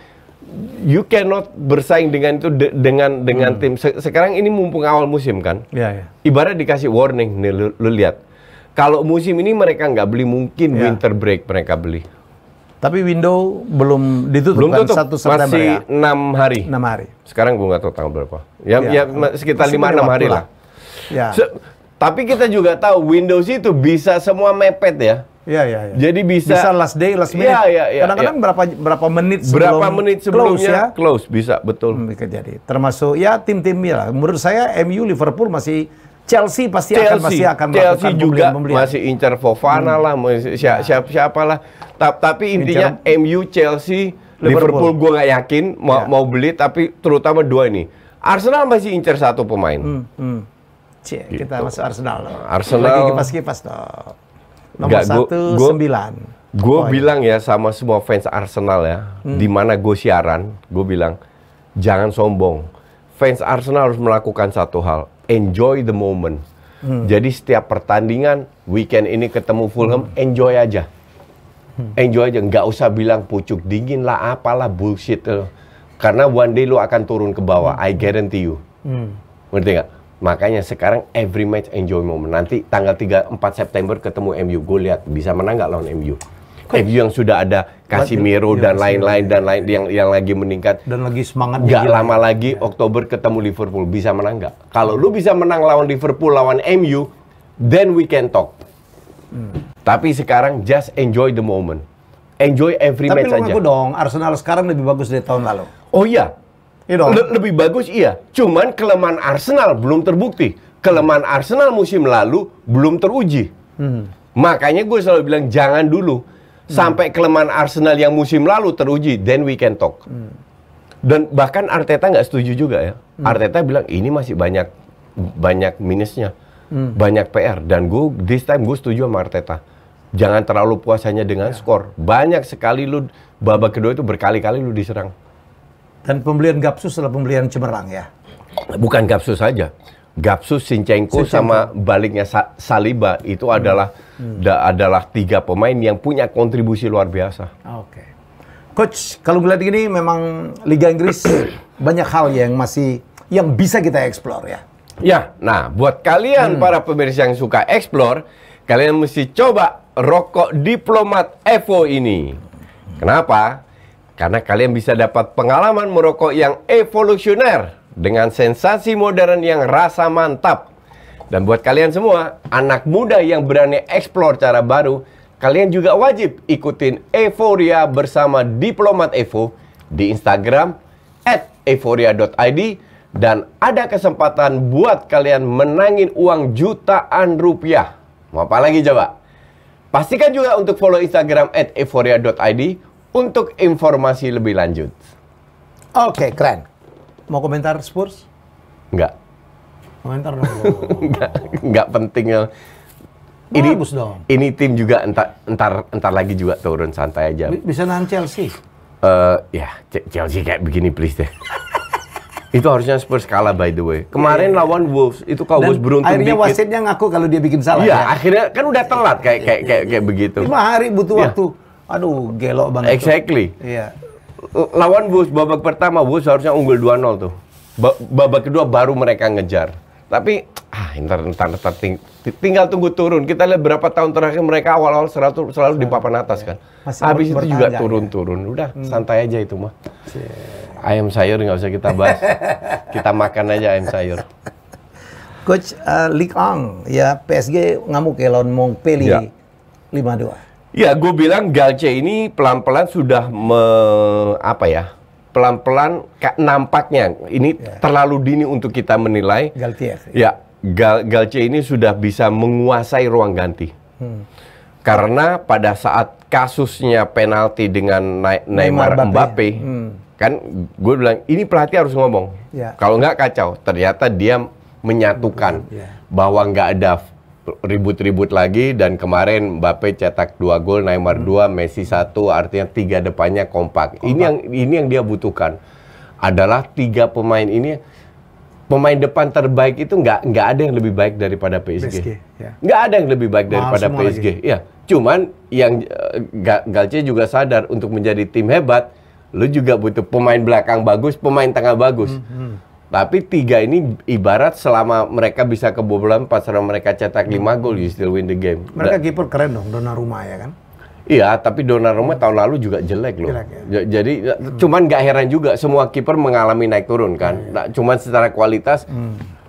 you cannot bersaing dengan itu dengan tim. Sekarang ini mumpung awal musim kan. Iya. Ibarat dikasih warning nih, lu lihat. Kalau musim ini mereka nggak beli, mungkin winter break mereka beli. Tapi window belum ditutup kan? 1 September masih ya? 6 hari. 6 hari. Sekarang gue nggak tahu tanggal berapa. Ya sekitar 5-6 hari lah. Ya. Tapi kita juga tahu Windows itu bisa semua mepet ya. Iya. Jadi bisa last day, last minute. Iya. Kadang-kadang berapa menit sebelumnya close bisa, betul. Bisa jadi. Termasuk ya tim-tim lah. Menurut saya MU, Liverpool masih Chelsea pasti akan melakukan juga masih incar Fofana lah, siapa lah. Tapi intinya MU, Chelsea, Liverpool gue nggak yakin mau beli, tapi terutama dua ini. Arsenal masih incar satu pemain. Kita masuk Arsenal. Arsenal. Lagi kipas-kipas dong. Nomor 9. Gue bilang ya sama semua fans Arsenal ya, di mana gue siaran, gue bilang jangan sombong. Fans Arsenal harus melakukan satu hal, enjoy the moment. Jadi setiap pertandingan weekend ini ketemu Fulham, enjoy aja. Enjoy aja, nggak usah bilang pucuk dingin lah, apalah bullshit. Karena one day lu akan turun ke bawah, I guarantee you. Ngerti nggak? Makanya sekarang every match enjoy moment. Nanti tanggal 3-4 September ketemu MU. Gue lihat bisa menang nggak lawan MU. MU yang sudah ada Casemiro dan lain-lain yang lagi meningkat. Dan lagi semangat. Nggak lama lagi Oktober ketemu Liverpool. Bisa menang nggak? Kalau lu bisa menang lawan Liverpool, lawan MU, then we can talk. Tapi sekarang just enjoy the moment. Enjoy every match aja. Tapi lu ngaku dong, Arsenal sekarang lebih bagus dari tahun lalu. Oh iya. Lebih bagus iya, cuman kelemahan Arsenal belum terbukti. Kelemahan Arsenal musim lalu belum teruji. Makanya gue selalu bilang jangan dulu sampai kelemahan Arsenal yang musim lalu teruji, then we can talk. Dan bahkan Arteta nggak setuju juga ya. Arteta bilang ini masih banyak minusnya, banyak PR. Dan this time gue setuju sama Arteta. Jangan terlalu puas hanya dengan skor. Banyak sekali lu babak kedua itu berkali-kali lu diserang. Dan pembelian Gapsus adalah pembelian cemerlang ya? Bukan Gapsus saja. Gapsus, Zinchenko sama baliknya Saliba itu adalah 3 pemain yang punya kontribusi luar biasa. Oke. Coach, kalau melihat gini memang Liga Inggris banyak hal yang bisa kita explore ya? Ya, nah buat kalian para pemirsa yang suka explore, kalian mesti coba rokok Diplomat Evo ini. Kenapa? Karena kalian bisa dapat pengalaman merokok yang evolusioner dengan sensasi modern yang rasa mantap. Dan buat kalian semua, anak muda yang berani eksplor cara baru, kalian juga wajib ikutin Euforia bersama Diplomat Evo di Instagram @euforia.id dan ada kesempatan buat kalian menangin uang jutaan rupiah. Mau apa lagi coba? Pastikan juga untuk follow Instagram @euforia.id untuk informasi lebih lanjut. Oke, keren. Mau komentar Spurs? Enggak. Komentar dong. Enggak penting. Bagus dong. Ini tim juga entar lagi juga turun, santai aja. Bisa nahan Chelsea. Chelsea kayak begini please deh. Itu harusnya Spurs kalah by the way. Kemarin lawan Wolves itu Wolves beruntung akhirnya dikit. wasitnya ngaku kalau dia bikin salah. Iya, akhirnya kan udah telat kayak begitu. 5 hari butuh waktu. Aduh, gelok banget. Exactly. Iya. Lawan Wolves babak pertama Wolves harusnya unggul 2-0 tuh. Babak kedua baru mereka ngejar. Tapi tinggal tunggu turun. Kita lihat berapa tahun terakhir mereka awal-awal selalu di papan atas kan. Habis itu juga turun-turun. Udah santai aja itu mah. Ayam sayur nggak usah kita bahas. Kita makan aja ayam sayur. Coach Ligue 1 ya, PSG ngamuk ya lawan Montpellier 5-2. Ya, gue bilang Galce ini pelan-pelan sudah pelan-pelan nampaknya ini terlalu dini untuk kita menilai. Galtier. Ya, Galce ini sudah bisa menguasai ruang ganti. Karena pada saat kasusnya penalti dengan Neymar Mbappe, kan gue bilang ini pelatih harus ngomong. Kalau nggak kacau, ternyata dia menyatukan bahwa nggak ada ribut-ribut lagi, dan kemarin Mbappe cetak 2 gol, Neymar 2, Messi 1, artinya 3 depannya kompak. Ini yang dia butuhkan adalah 3 pemain ini. Pemain depan terbaik itu nggak ada yang lebih baik daripada PSG. Nggak ada yang lebih baik daripada PSG. Ya, cuman yang Galce juga sadar untuk menjadi tim hebat, lu juga butuh pemain belakang bagus, pemain tengah bagus. Tapi 3 ini ibarat selama mereka bisa kebobolan 4 selama mereka cetak 5 gol, you still win the game. Mereka kiper keren dong, Donnarumma ya kan? Iya, tapi Donnarumma tahun lalu juga jelek loh. Jadi cuman nggak heran juga, semua kiper mengalami naik turun kan. Nah, cuman secara kualitas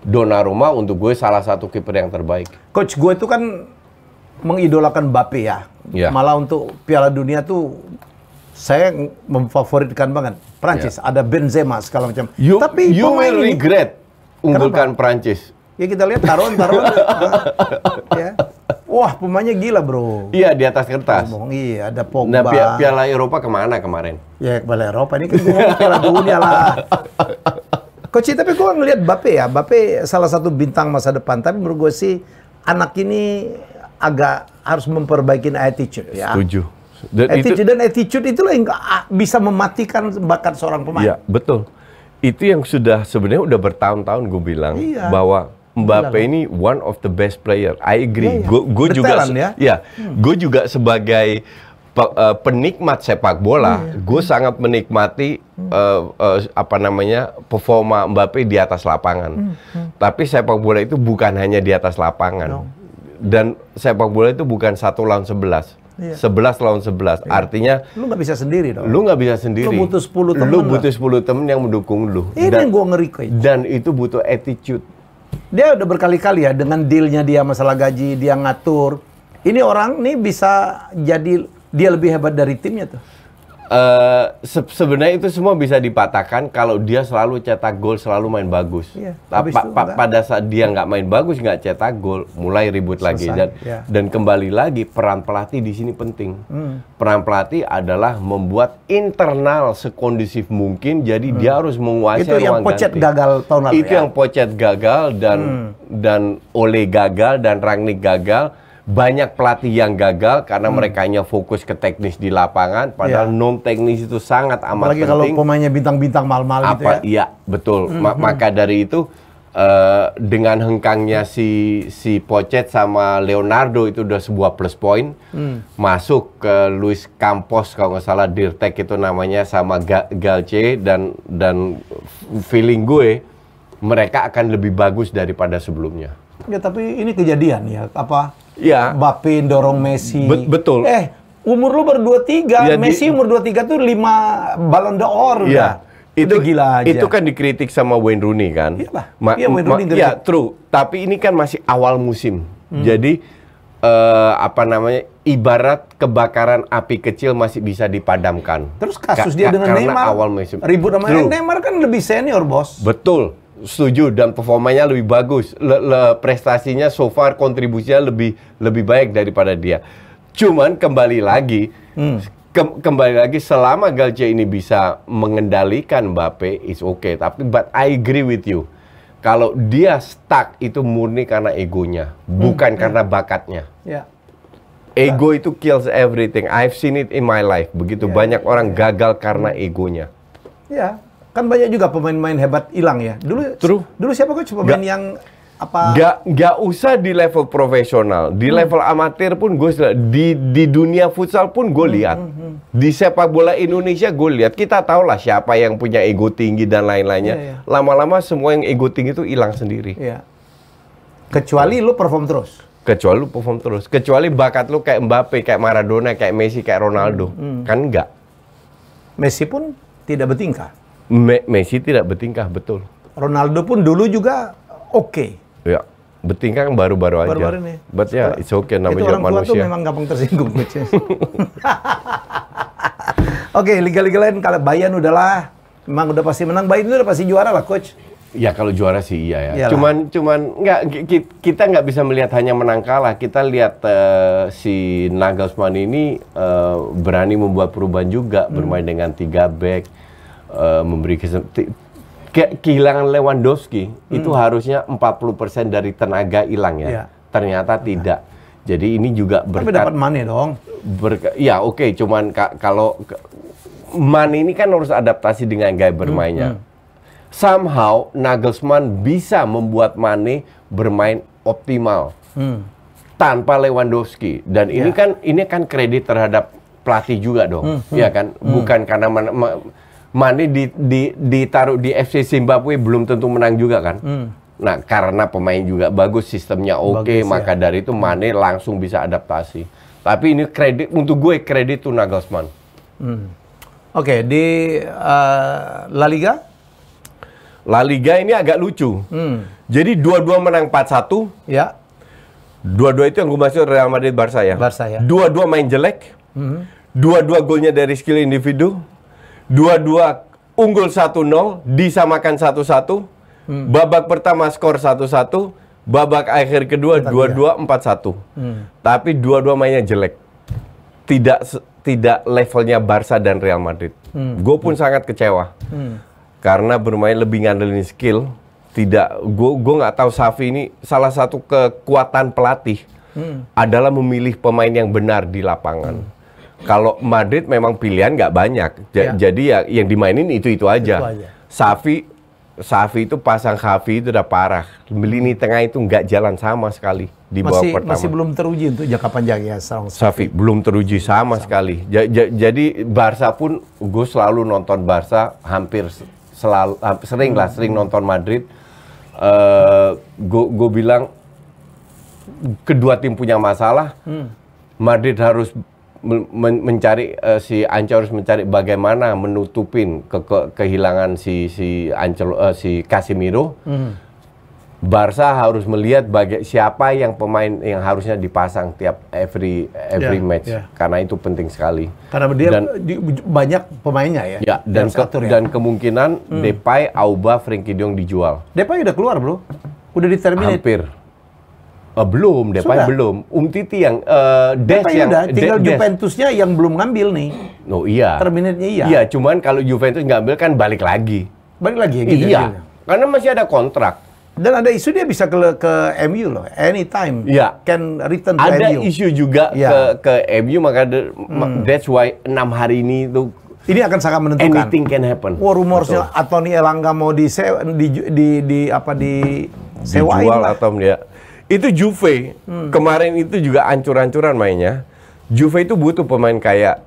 Donnarumma untuk gue salah satu kiper yang terbaik. Coach, gue itu kan mengidolakan Mbappe ya. Malah untuk Piala Dunia tuh saya memfavoritkan banget Prancis. Ada Benzema segala macam. Tapi you will regret unggulkan Prancis. Ya kita lihat taruhan. Ya. Wah, pemainnya gila bro. Iya, di atas kertas. Iya, ada Pogba. Nah, Piala Eropa kemana kemarin? Ya, Piala Eropa ini kan Piala Dunia lah. Coach, tapi gue ngelihat Mbappe ya. Mbappe salah satu bintang masa depan. Tapi menurut gue sih anak ini agak harus memperbaiki attitude ya. Setuju. Dan attitude itulah yang bisa mematikan bakat seorang pemain. Iya, betul. Itu yang sebenarnya udah bertahun-tahun gue bilang bahwa Mbappe ini one of the best player. I agree. Gue juga gue juga sebagai penikmat sepak bola, gue sangat menikmati performa Mbappe di atas lapangan. Tapi sepak bola itu bukan hanya di atas lapangan. Dan sepak bola itu bukan 1 lawan 11. 11 lawan 11, artinya lu nggak bisa sendiri dong. Lu nggak bisa sendiri. Lu butuh 10 temen. Lu butuh 10 temen yang mendukung lu. Ini yang gue ngeri kok. Dan itu butuh attitude. Dia udah berkali-kali ya dengan dealnya dia masalah gaji, dia ngatur. Ini orang nih bisa jadi dia lebih hebat dari timnya tuh. Sebenarnya itu semua bisa dipatahkan kalau dia selalu cetak gol, selalu main bagus. Pada saat dia nggak main bagus, nggak cetak gol, mulai ribut lagi. Dan kembali lagi peran pelatih di sini penting. Peran pelatih adalah membuat internal sekondusif mungkin. Jadi dia harus menguasai itu yang ruang Pochet ganti. Gagal tahun lalu. Itu yang Pochet gagal dan Ole gagal dan Rangnick gagal. Banyak pelatih yang gagal karena mereka hanya fokus ke teknis di lapangan, padahal non teknis itu sangat amat apalagi penting. Kalau pemainnya bintang-bintang mahal-mahal gitu ya. Iya, betul. Maka dari itu dengan hengkangnya si Pochet sama Leonardo itu udah sebuah plus point. Masuk ke Luis Campos kalau nggak salah, Dirtek itu namanya, sama Galce, dan feeling gue mereka akan lebih bagus daripada sebelumnya. Ya, tapi ini kejadian ya, Mbappe dorong Messi. Betul. Umur lu baru 23, Messi umur 23 tuh 5 Ballon d'Or. Itu gila aja. Itu kan dikritik sama Wayne Rooney kan. Wayne Rooney. Iya, true. Tapi ini kan masih awal musim. Jadi ibarat kebakaran api kecil masih bisa dipadamkan. Terus kasus dia dengan Neymar, awal musim. Ribut sama Neymar kan lebih senior, bos. Betul. Setuju, dan performanya lebih bagus, prestasinya so far, kontribusinya lebih baik daripada dia. Cuman kembali lagi, selama Galce ini bisa mengendalikan Mbappe, is okay. Tapi but I agree with you, kalau dia stuck itu murni karena egonya, bukan karena bakatnya. Ego itu kills everything. I've seen it in my life. Begitu banyak orang gagal karena egonya. Kan banyak juga pemain-pemain hebat hilang ya. Dulu siapa coach pemain yang Nggak usah di level profesional, di level amatir pun gue di dunia futsal pun gue lihat, di sepak bola Indonesia gue lihat, kita tahu lah siapa yang punya ego tinggi dan lain-lainnya. Lama-lama semua yang ego tinggi itu hilang sendiri. Kecuali lu perform terus. Kecuali bakat lu kayak Mbappe, kayak Maradona, kayak Messi, kayak Ronaldo. Kan enggak. Messi pun tidak bertingkah. Messi tidak bertingkah, betul. Ronaldo pun dulu juga oke. Ya, bertingkah kan baru-baru aja. Baru-baru ini. But ya, it's okay, namanya itu orang tua manusia. tuh memang gampang tersinggung. Oke, liga-liga lain kalau Bayern udahlah, memang udah pasti menang. Bayern itu udah pasti juara lah, coach. Ya kalau juara sih iya ya. Iyalah. Cuman kita nggak bisa melihat hanya menang kalah. Kita lihat si Nagelsmann ini berani membuat perubahan juga, bermain dengan 3 back, memberi kehilangan Lewandowski itu harusnya 40% dari tenaga hilang ya. Iya. Ternyata tidak. Jadi ini juga Tapi dapat Mane dong. Ya oke, cuman kalau Mane ini kan harus adaptasi dengan gaya bermainnya. Somehow Nagelsmann bisa membuat Mane bermain optimal tanpa Lewandowski, dan ini kan kredit terhadap pelatih juga dong, ya kan? Bukan karena Mane ditaruh di FC Zimbabwe belum tentu menang juga kan? Nah karena pemain juga bagus, sistemnya oke, maka dari itu Mane langsung bisa adaptasi. Tapi ini untuk gue kredit tuh Nagelsmann. Oke, di La Liga? La Liga ini agak lucu. Jadi dua-dua menang 4-1. Ya. Dua-dua itu yang gue maksud Real Madrid Barca ya. Barca ya. Dua-dua main jelek. Dua-dua golnya dari skill individu. Dua-dua unggul 1-0, disamakan 1-1. Babak pertama skor 1-1. Babak akhir kedua 2-2 4-1. Tapi dua-dua mainnya jelek. Tidak levelnya Barca dan Real Madrid. Gue pun sangat kecewa. Karena bermain lebih ngandelin skill, gue nggak tahu Xavi ini salah satu kekuatan pelatih adalah memilih pemain yang benar di lapangan. Kalau Madrid memang pilihan nggak banyak, jadi ya yang dimainin itu aja. Xavi itu pasang Xavi itu udah parah. Lini tengah itu nggak jalan sama sekali di babak pertama. Masih belum teruji untuk jangka panjang ya. Xavi belum teruji sama sekali. Jadi Barca pun gue selalu nonton Barca, sering nonton Madrid. Gue bilang kedua tim punya masalah. Madrid harus mencari si Ancelotti harus mencari bagaimana menutupin kehilangan si Casemiro. Barca harus melihat siapa yang pemain yang harusnya dipasang tiap every match, karena itu penting sekali. Karena dia banyak pemainnya ya. Ya, dan kemungkinan Depay, Auba, Frenkie de Jong dijual. Depay udah keluar belum? Udah diterminate? Hampir. Belum, Depay belum. Umtiti yang Depay udah, tinggal Juventusnya yang belum ngambil nih. Oh iya. Terminate-nya iya. Iya, cuman kalau Juventus ngambil kan balik lagi. Balik lagi ya gitu. Iya. Karena masih ada kontrak. Dan ada isu dia bisa ke MU loh, anytime. Ya. Can return to ada MU. Ada isu juga ke MU, maka that's why 6 hari ini tuh ini akan sangat menentukan. Anything can happen. Wah, rumornya Anthony Elanga mau disewain dijual lah. Atau dia. Itu Juve kemarin itu juga ancur-ancuran mainnya. Juve itu butuh pemain kayak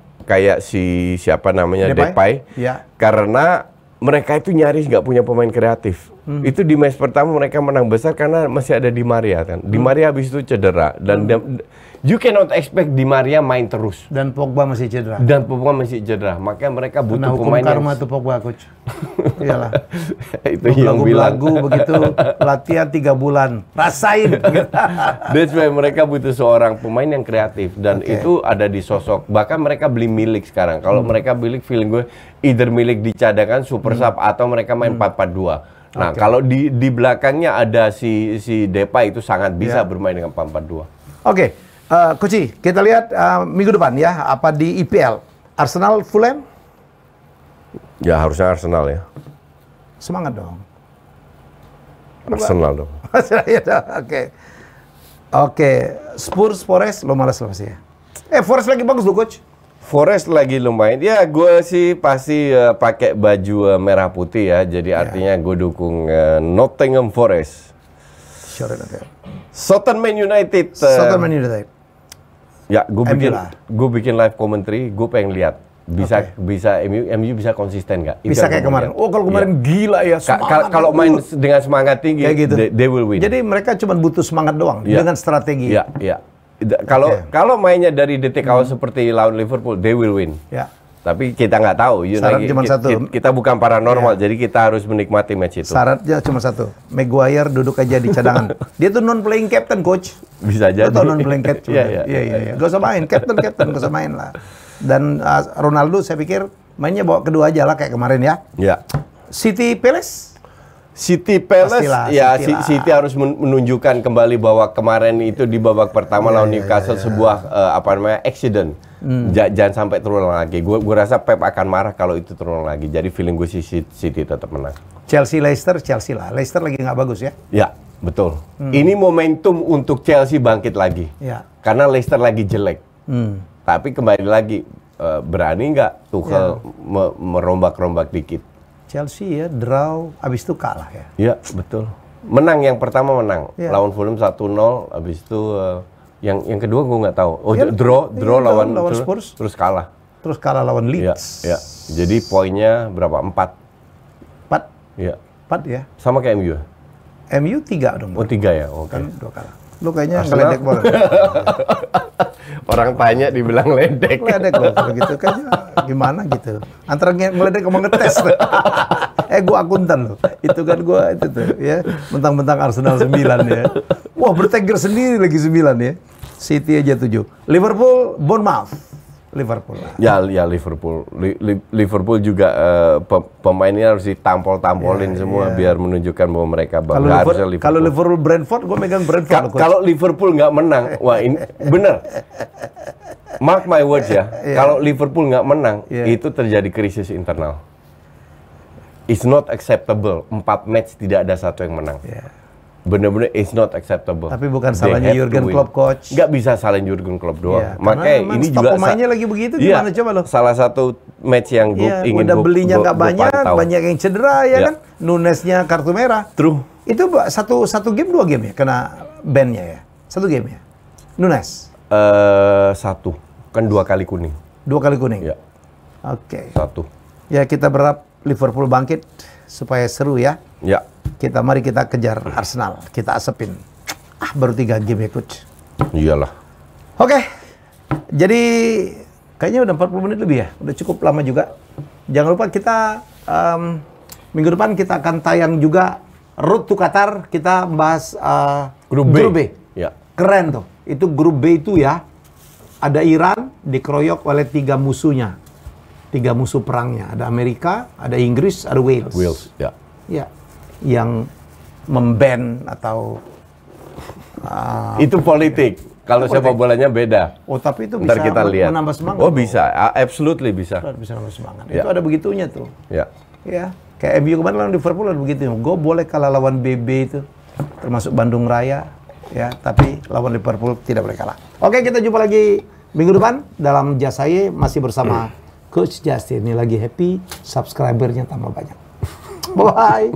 siapa namanya Depay. Ya. Karena mereka itu nyaris nggak punya pemain kreatif. Itu di match pertama mereka menang besar karena masih ada Di Maria kan. Di Maria habis itu cedera dan you cannot expect Di Maria main terus. Dan Pogba masih cedera. Makanya mereka butuh pemain yang karma tuh Pogba, coach. Iyalah. Itu yang bilang. Lagu begitu latihan 3 bulan. Rasain. That's why mereka butuh seorang pemain yang kreatif dan itu ada di sosok. Bahkan mereka beli Milik sekarang. Kalau mereka Milik, feeling gue either Milik dicadangkan super sub atau mereka main 4-4-2. Nah, kalau di belakangnya ada si Depay itu sangat bisa bermain dengan 4-4-2. Oke, Coach, kita lihat minggu depan ya, apa di IPL. Arsenal Fulham? Ya, harusnya Arsenal ya. Semangat dong. Arsenal dong. Oke. Spurs Forest, lo malas lo pasti ya. Forest lagi bagus lo, Coach. Forest lagi lumayan. Ya, gue sih pasti pakai baju merah putih ya. Jadi artinya gue dukung Nottingham Forest. Southampton United. Southampton United. Ya, gue bikin live commentary. Gue pengen lihat bisa MU bisa konsisten nggak? Bisa kayak kemarin. Oh, kalau kemarin gila ya. Kalau main dengan semangat tinggi, kayak gitu. They will win. Jadi mereka cuma butuh semangat doang dengan strategi. Iya. Kalau mainnya dari detik awal seperti lawan Liverpool, they will win. Ya. Tapi kita nggak tahu. Syarat cuma satu. Kita bukan paranormal, jadi kita harus menikmati match itu. Syaratnya cuma satu. Maguire duduk aja di cadangan. Dia tuh non playing captain, coach. Bisa jadi. Lo tau non playing captain? Iya. Gak usah main, captain, gak usah main lah. Dan Ronaldo saya pikir mainnya bawa kedua aja lah kayak kemarin ya. Iya. City Palace. City City harus menunjukkan kembali bahwa kemarin itu di babak pertama lawan Newcastle sebuah accident. Jangan sampai terulang lagi. Gue rasa Pep akan marah kalau itu terulang lagi. Jadi feeling gue City tetap menang. Chelsea lah. Leicester lagi nggak bagus ya? Ya, betul. Ini momentum untuk Chelsea bangkit lagi. Ya. Karena Leicester lagi jelek. Tapi kembali lagi, berani nggak Tuchel merombak-rombak dikit? Chelsea ya, draw, abis itu kalah ya. Iya, betul. Menang yang pertama menang. Lawan Fulham 1-0, abis itu yang kedua gue nggak tahu. Oh, draw lawan Spurs. Terus kalah. Terus kalah lawan Leeds. Iya. Jadi poinnya berapa? 4. 4? Iya. 4 ya. Sama kayak MU. MU 3 dong. Oh, 3 ya. Oke. Kan 2 kalah. Lu kayaknya ngeledek bola. Orang tanya dibilang ledek. Ledek loh kalau gitu kayaknya gimana gitu. Antara ngeledek sama ngetes. Gua akuntan loh. Itu kan gua itu tuh ya. Mentang-mentang Arsenal 9 ya. Wah, bertengger sendiri lagi 9 ya. City aja 7. Liverpool, Bournemouth. Liverpool lah. Ya Liverpool. Liverpool juga pemainnya harus ditampol-tampolin semua biar menunjukkan bahwa mereka bangga. Kalau Liverpool Brentford, gue megang Brentford. Kalau Liverpool nggak menang, wah ini bener. Mark my words ya. Kalau Liverpool nggak menang, itu terjadi krisis internal. It's not acceptable. 4 match tidak ada satu yang menang. Bener-bener it's not acceptable. Tapi bukan salahnya Jurgen Klopp, coach. Nggak bisa salahin Jurgen Klopp doang. Makanya ini juga pemainnya lagi begitu gimana coba lo? Salah satu match yang gue ingin udah belinya nggak banyak yang cedera ya kan. Nunesnya kartu merah. True. Itu satu game 2 game ya kena ban-nya ya. 1 game ya. Nunes. 1 kan 2 kali kuning. 2 kali kuning. Ya. Oke. 1. Ya kita berharap Liverpool bangkit supaya seru ya. Ya. Mari kita kejar Arsenal, kita asepin. Baru 3 game ya, coach. Iyalah. Oke. Jadi kayaknya udah 40 menit lebih ya. Udah cukup lama juga. Jangan lupa kita minggu depan kita akan tayang juga Road to Qatar. Kita bahas grup B. Ya. Keren tuh. Itu grup B itu ya. Ada Iran dikeroyok oleh 3 musuhnya. 3 musuh perangnya. Ada Amerika, ada Inggris, ada Wales. Wales, ya. Ya. Yang memban atau itu politik. Kalau sepak bolanya beda. Oh, tapi itu bisa kita lihat. Menambah semangat. Oh, bisa. Absolutely bisa. Bisa menambah semangat. Ya. Itu ada begitunya tuh. Ya. Ya. Kayak MU kemarin lawan Liverpool ada begitu. Gue boleh kalah lawan BB itu. Termasuk Bandung Raya. Ya, tapi lawan Liverpool tidak boleh kalah. Oke, kita jumpa lagi minggu depan dalam Jasaye masih bersama Coach Justin. Ini lagi happy, subscribernya tambah banyak. Bye.